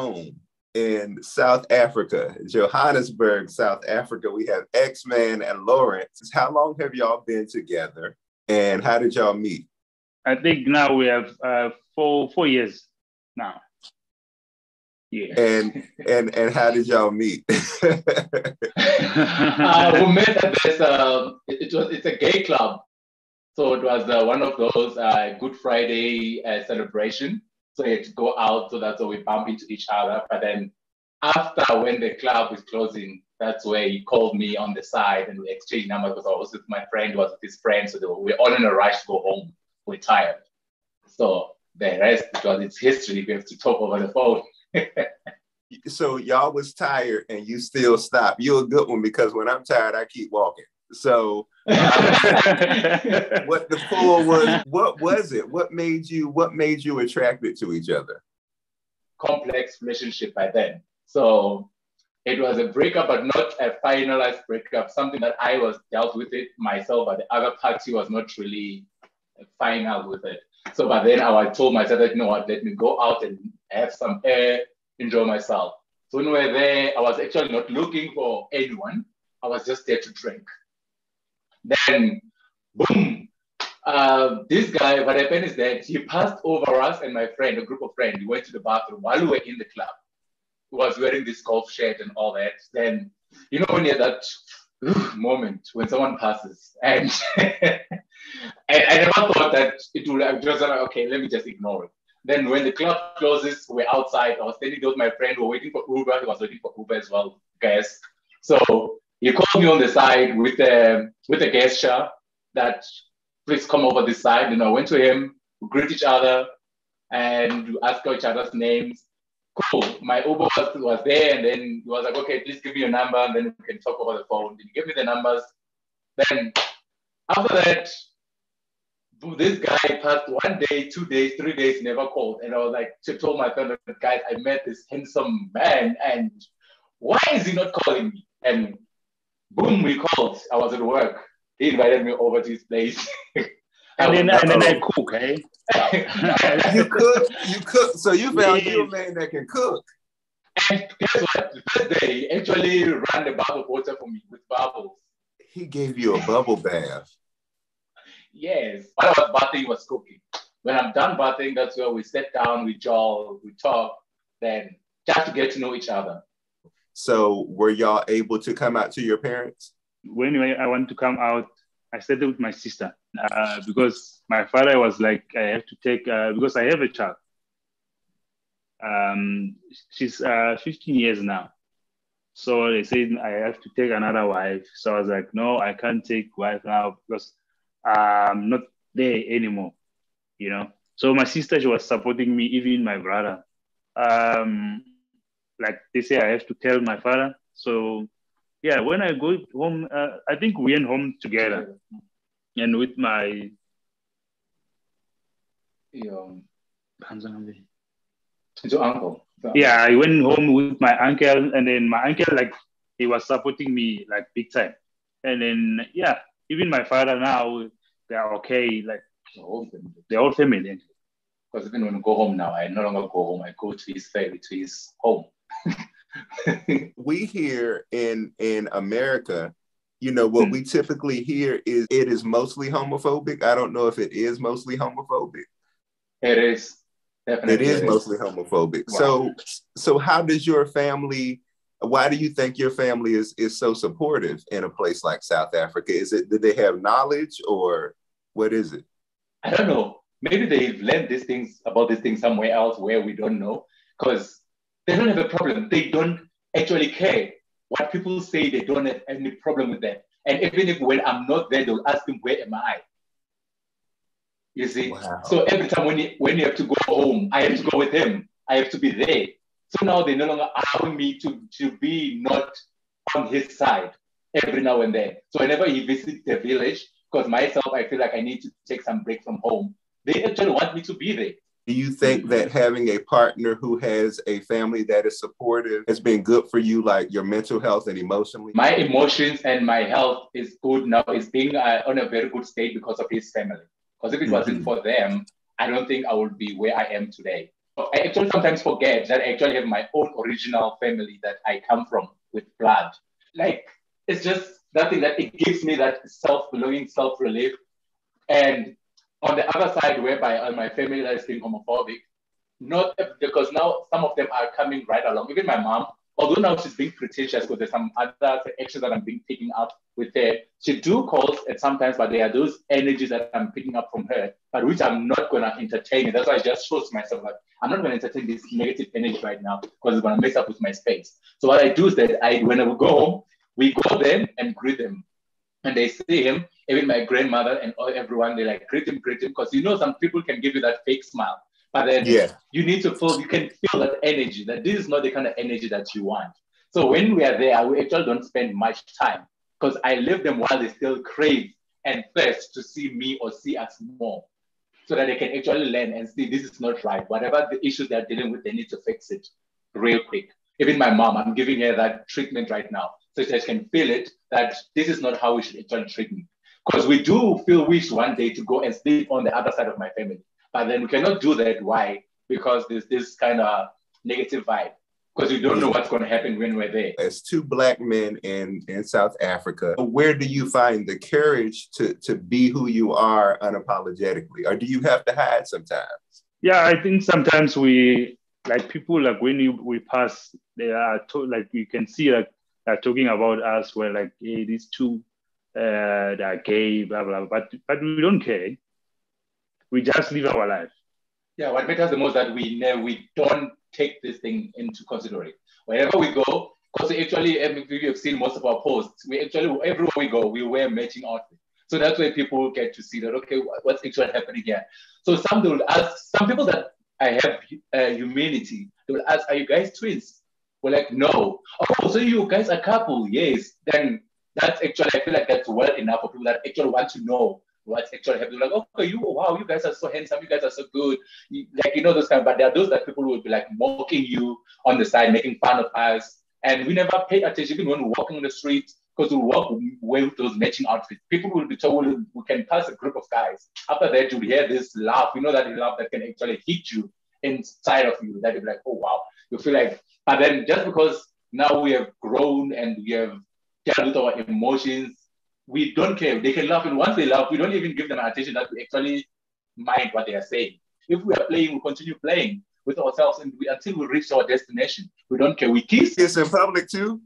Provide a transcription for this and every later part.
home in South Africa, Johannesburg, South Africa. We have X-Man and Lawrence. How long have y'all been together, and how did y'all meet? I think now we have 4 years now. Yeah. And how did y'all meet? We met at this. It's a gay club, so it was one of those Good Friday celebration. So you had to go out, so that's where we bump into each other. But then after, when the club is closing, that's where he called me on the side and we exchanged numbers, because I was with my friend, was with his friend, so we're all in a rush to go home. We're tired. So the rest, because it's history, we have to talk over the phone. So y'all was tired and you still stopped. You're a good one, because when I'm tired, I keep walking. So what the pull was, what was it? What made you attracted to each other? Complex relationship by then. So it was a breakup, but not a finalized breakup, something that I was dealt with it myself, but the other party was not really final with it. So by then I told myself that, you know what, let me go out and have some air, enjoy myself. So when we were there, I was actually not looking for anyone. I was just there to drink. Then, boom, this guy, what happened is that he passed over us and my friend, a group of friends. We went to the bathroom while we were in the club. He was wearing this golf shirt and all that. Then, you know, when you have that moment when someone passes, and I never thought that it would, I just like, okay, let me just ignore it. Then when the club closes, we're outside. I was standing there with my friend. We're waiting for Uber. He was waiting for Uber as well, guys. So he called me on the side with a gesture that, please come over this side. And I went to him, we greet each other, and we asked each other's names. Cool. My Uber was there, and then he was like, okay, please give me your number, and then we can talk over the phone. He gave me the numbers. Then after that, this guy passed 1 day, 2 days, 3 days, never called. And I was like, she told my friend, guys, I met this handsome man, and why is he not calling me? And boom, we called. I was at work. He invited me over to his place. and then I cook, eh? You cook. So you found you a man that can cook. And guess what? The first day, he actually ran the bath of water for me with bubbles. He gave you a bubble bath. Yes. While I was bathing, he was cooking. When I'm done bathing, that's where we sit down, we jaw, we talk, then just to get to know each other. So were y'all able to come out to your parents? When I want to come out, I started with my sister because my father was like, I have to take, because I have a child. She's 15 years now. So they said I have to take another wife. So I was like, no, I can't take wife now because I'm not there anymore, you know. So my sister, she was supporting me, even my brother. Like they say, I have to tell my father. So yeah, when I go home, I think we went home together, and with my your uncle. Yeah, I went home with my uncle, and then my uncle, like, he was supporting me like big time. And then yeah, even my father now, they're okay, like the whole family. Because even when I go home now, I no longer go home. I go to his family, to his home. We here in America, you know, what we typically hear is it is mostly homophobic. I don't know if it is mostly homophobic. It is. Definitely. It is mostly homophobic. Wow. So how does your family, why do you think your family is so supportive in a place like South Africa? Is it, did they have knowledge, or what is it? I don't know. Maybe they've learned these things about these things somewhere else where we don't know, because they don't have a problem. They don't actually care what people say. They don't have any problem with that. And even if when I'm not there, they'll ask them, where am I? You see? Wow. So every time when you have to go home, I have to go with him. I have to be there. So now they no longer allow me to be not on his side every now and then. So whenever he visits the village, because myself, I feel like I need to take some break from home, they actually want me to be there. Do you think that having a partner who has a family that is supportive has been good for you, like your mental health and emotionally? My emotions and my health is good now. It's being on a very good state because of his family. Because if it wasn't for them, I don't think I would be where I am today. I actually sometimes forget that I actually have my own original family that I come from with blood. Like, it's just that thing that it gives me that self-belonging, self-relief. And on the other side, whereby my family that is being homophobic, not because now some of them are coming right along. Even my mom, although now she's being pretentious because there's some other actions that I'm being picking up with her. She do calls at sometimes, but there are those energies that I'm picking up from her, but which I'm not gonna entertain. And that's why I just chose myself like I'm not gonna entertain this negative energy right now because it's gonna mess up with my space. So what I do is that when I go home, we go there and greet them. And they see him, even my grandmother and everyone, they like greet him, because some people can give you that fake smile. But then you need to feel, you can feel that energy, that this is not the kind of energy that you want. So when we are there, we actually don't spend much time because I leave them while they still crave and thirst to see me or see us more so that they can actually learn and see this is not right. Whatever the issues they're dealing with, they need to fix it real quick. Even my mom, I'm giving her that treatment right now so that she can feel it, that this is not how we should actually treat me. Because we do feel wish one day to go and sleep on the other side of my family. But then we cannot do that. Why? Because there's this kind of negative vibe. Because you don't know what's going to happen when we're there. As two Black men in South Africa, where do you find the courage to be who you are unapologetically? Or do you have to hide sometimes? Yeah, I think sometimes we, like people, like when we pass, they are like you can see like they're talking about us, where like, hey, these two, they are gay, blah, blah, blah. But we don't care. We just live our life. Yeah, what matters the most that we don't take this thing into consideration. Wherever we go, because actually, if you have seen most of our posts, we actually, everywhere we go, we wear matching outfits. So that's where people get to see that, okay, what's actually happening here? So some people that I have humanity, they will ask, are you guys twins? We're like, no. Oh, so you guys are a couple? Yes. Then that's actually, I feel like that's well enough for people that actually want to know what's actually happening. Like, okay, wow, you guys are so handsome, you guys are so good. Those kind of, but there are those that people will be like mocking you on the side, making fun of us. And we never pay attention, even when we're walking on the street, because we walk with those matching outfits. People will be told we can pass a group of guys. After that, you'll hear this laugh. That laugh that can actually hit you inside of you. That you'll be like, oh, wow. You feel like, but then just because now we have grown and we have dealt with our emotions, we don't care. They can laugh, and once they laugh, we don't even give them attention that we actually mind what they are saying. If we are playing, we continue playing with ourselves until we reach our destination. We don't care. We kiss. Kiss in public too?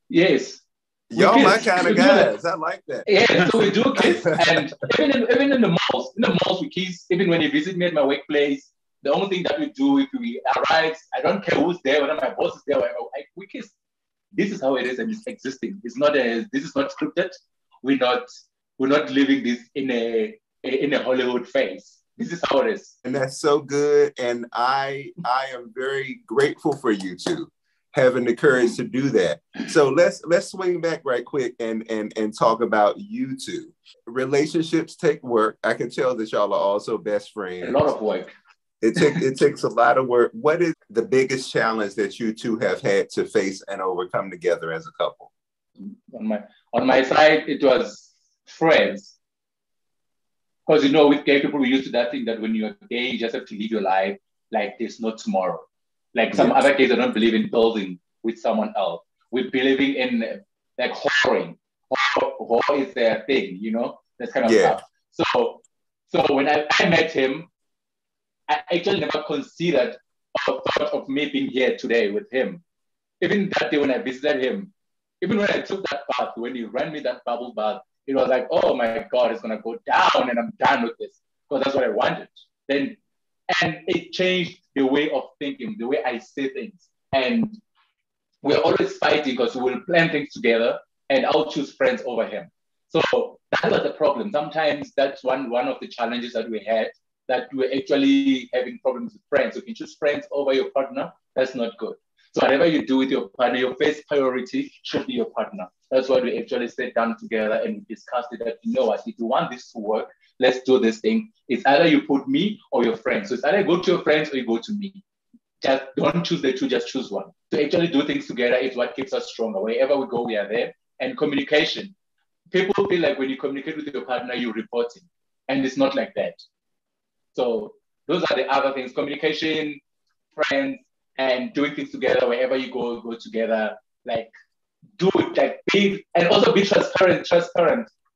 Yes. Y'all my kind of guys. I like that. Yeah, so we do kiss. And even in the malls we kiss. Even when you visit me at my workplace, the only thing that we do if we arrive, I don't care who's there, whether my boss is there, whatever, we kiss. This is how it is and it's existing. This is not scripted. We're not living this in a Hollywood phase. This is how it is. And that's so good. And I am very grateful for you two having the courage to do that. So let's swing back right quick and talk about you two. Relationships take work. I can tell that y'all are also best friends. A lot of work. It takes a lot of work. What is the biggest challenge that you two have had to face and overcome together as a couple? On my side, it was friends. Because with gay people, we used to that thing that when you're gay, you just have to live your life like there's no tomorrow. Like some other gays, I don't believe in building with someone else. We're believing in like whoring. Whore is their thing, that kind of stuff. So when I met him, I actually never considered or thought of me being here today with him. Even that day when I visited him, even when I took that bath, when he ran me that bubble bath, it was like, oh my God, it's going to go down and I'm done with this because that's what I wanted. And it changed the way of thinking, the way I say things. And we're always fighting because we will plan things together and I'll choose friends over him. So that was the problem. Sometimes that's one of the challenges that we had, that we're actually having problems with friends. You can choose friends over your partner. That's not good. So whatever you do with your partner, your first priority should be your partner. That's why we actually sat down together and discussed it, that, what, if you want this to work, let's do this thing. It's either you put me or your friends. So it's either go to your friends or you go to me. Just don't choose the two, just choose one. To actually do things together is what keeps us stronger. Wherever we go, we are there. And communication. People feel like when you communicate with your partner, you're reporting. And it's not like that. So Those are the other things: communication, friends, and doing things together. Wherever you go together. Like, do it, like, and also be transparent.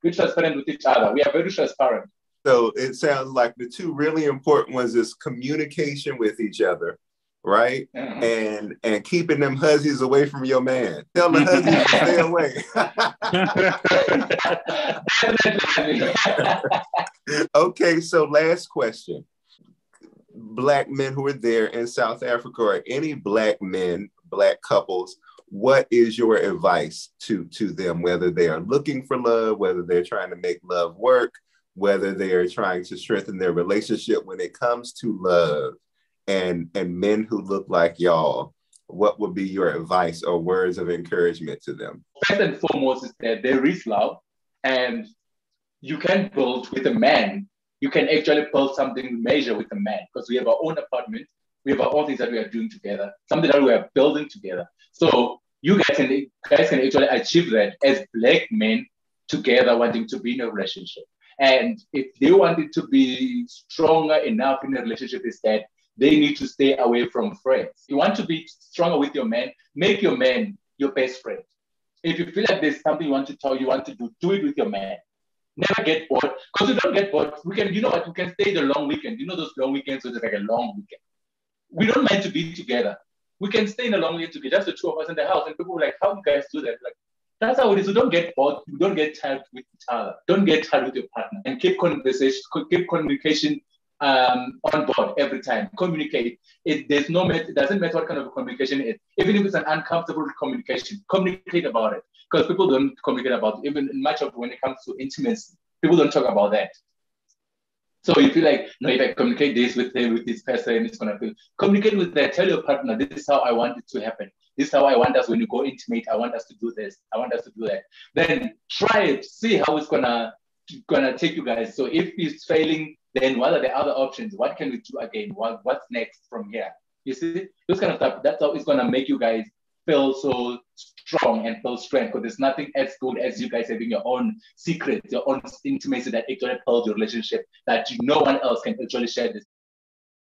Be transparent with each other. We are very transparent. So it sounds like the two really important ones is communication with each other, right? And keeping them hussies away from your man. Tell the hussies to stay away. Okay, so last question. Black men who are there in South Africa, or any Black men, Black couples, what is your advice to them, whether they are looking for love, whether they're trying to make love work, whether they are trying to strengthen their relationship when it comes to love, and men who look like y'all? What would be your advice or words of encouragement to them? First and foremost is that there is love, and you can build with a man. You can actually build something major with a man, because we have our own apartment. We have our own things that we are doing together, something that we are building together. So you guys can actually achieve that as Black men together wanting to be in a relationship. And if they wanted to be stronger enough in a relationship, is that they need to stay away from friends. You want to be stronger with your man, make your man your best friend. If you feel like there's something you want to tell, you want to do it with your man. Never get bored, because you don't get bored. We can, you know what, we can stay the long weekend. You know those long weekends, so it's like a long weekend. We don't mind to be together. We can stay in a long weekend together, just the two of us in the house. And people were like, how do you guys do that? Like, that's how it is. You don't get bored. You don't get tired with each other. Don't get tired with your partner. And keep communication on board every time. Communicate. It doesn't matter what kind of communication it is. Even if it's an uncomfortable communication, communicate about it. Because people don't communicate about it. Even much of when it comes to intimacy, people don't talk about that. So you feel like, no, if I communicate this with this person, it's gonna feel. Communicate with that. Tell your partner, this is how I want it to happen. This is how I want us when you go intimate. I want us to do this. I want us to do that. Then try it. See how it's gonna take you guys. So if it's failing, then what are the other options? What can we do again? What's next from here? You see, those kind of stuff. That's how it's gonna make you guys feel so strong and feel strength, because there's nothing as good as you guys having your own secrets, your own intimacy that actually builds your relationship, that no one else can actually share this.